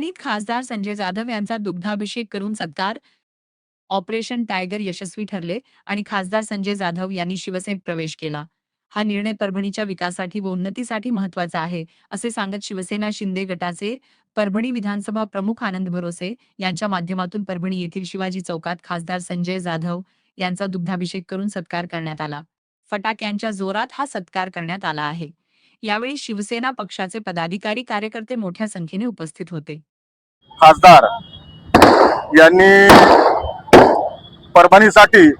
परभणीत खासदार संजय जाधव यांचा दुग्धाभिषेक करून सत्कार. ऑपरेशन टायगर यशस्वी ठरले आणि खासदार संजय जाधव यांनी शिवसेनेत प्रवेश केला. हा निर्णय परभणीच्या विकासासाठी व उन्नतीसाठी महत्त्वाचा आहे, असे सांगत शिवसेना शिंदे गटाचे परभणी विधानसभा प्रमुख आनंद भरोसे यांच्या माध्यमातून परभणी येथील शिवाजी चौकात खासदार संजय जाधव यांचा दुग्धाभिषेक करून सत्कार करण्यात आला. फटाक्यांच्या जोरात हा सत्कार करण्यात आला आहे. यावेळी शिवसेना पक्षाचे पदाधिकारी कार्यकर्ते मोठ्या संख्येने उपस्थित होते. खासदार यांनी परभणीसाठी,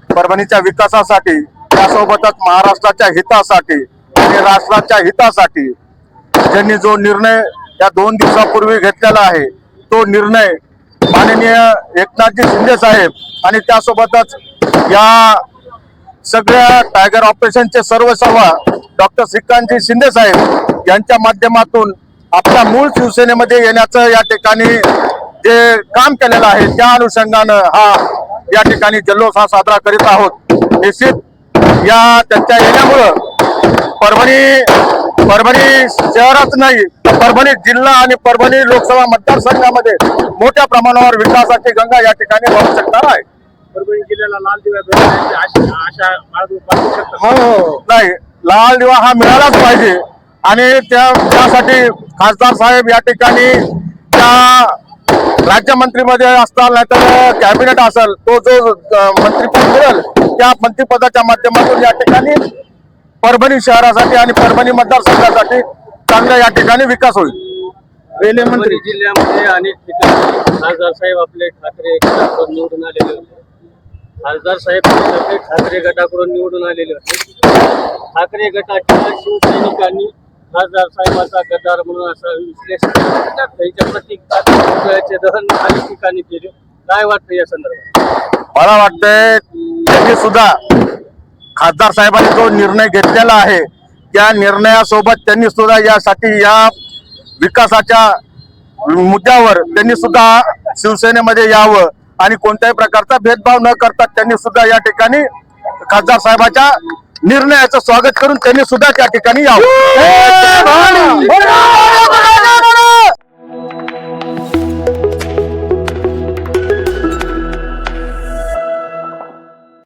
परभणीच्या विकासासाठी, त्यासोबतच महाराष्ट्राच्या हितासाठी आणि राष्ट्राच्या हितासाठी ज्यांनी जो निर्णय या 2 दिवसापूर्वी घेतलेला आहे, तो निर्णय माननीय एकनाथजी शिंदे साहेब आणि त्यासोबतच या सगळ्या टायगर ऑपरेशनचे सर्व डॉक्टर श्रीकांतजी शिंदे साहेब यांच्या माध्यमातून आपल्या मूळ शिवसेनेमध्ये येण्याचं या ठिकाणी जे काम केलेलं आहे, त्या अनुषंगानं या ठिकाणी जल्लोष हा साजरा करीत आहोत. निश्चित या त्यांच्या येण्यामुळं परभणी शहरात नाही, परभणी जिल्हा आणि परभणी लोकसभा मतदारसंघामध्ये मोठ्या प्रमाणावर विकासाची गंगा या ठिकाणी वाहू शकणार आहे. परभणी जिल्ह्याला लाल दिवा हो, नाही, लाल दिवा हा मिळालाच पाहिजे आणि त्यासाठी खासदार साहेब या ठिकाणी त्या राज्यमंत्रीमध्ये असताल, नाहीतर कॅबिनेट असेल, तो जो मंत्रिपद मिळेल त्या मंत्रिपदाच्या माध्यमातून या ठिकाणी परभणी शहरासाठी आणि परभणी मतदारसंघासाठी चांगला या ठिकाणी विकास होईल. रेल्वे मंत्री जिल्ह्यामध्ये अनेक ठिकाणी खासदार साहेब आपले ठाकरे गटाकडून निवडून आलेले होते. खासदार साहेब ठाकरे गटाकडून निवडून आलेले होते. ठाकरे गटाच्या शिवसैनिकांनी खासदार साहेबांचा गद्दार म्हणून असं विश्लेषण त्याच्या प्रतिकाचे दहन अनेक ठिकाणी केले. काय वाटतं या संदर्भात? मला वाटतंय त्यांनी सुद्धा खासदार साहेबांनी जो निर्णय घेतलेला आहे, त्या निर्णयासोबत त्यांनी सुद्धा यासाठी या विकासाच्या मुद्द्यावर त्यांनी सुद्धा शिवसेनेमध्ये यावं आणि कोणत्याही प्रकारचा भेदभाव न करता त्यांनी सुद्धा या ठिकाणी खासदार साहेबांच्या निर्णयाचं स्वागत करून त्यांनी सुद्धा त्या ठिकाणी यावं.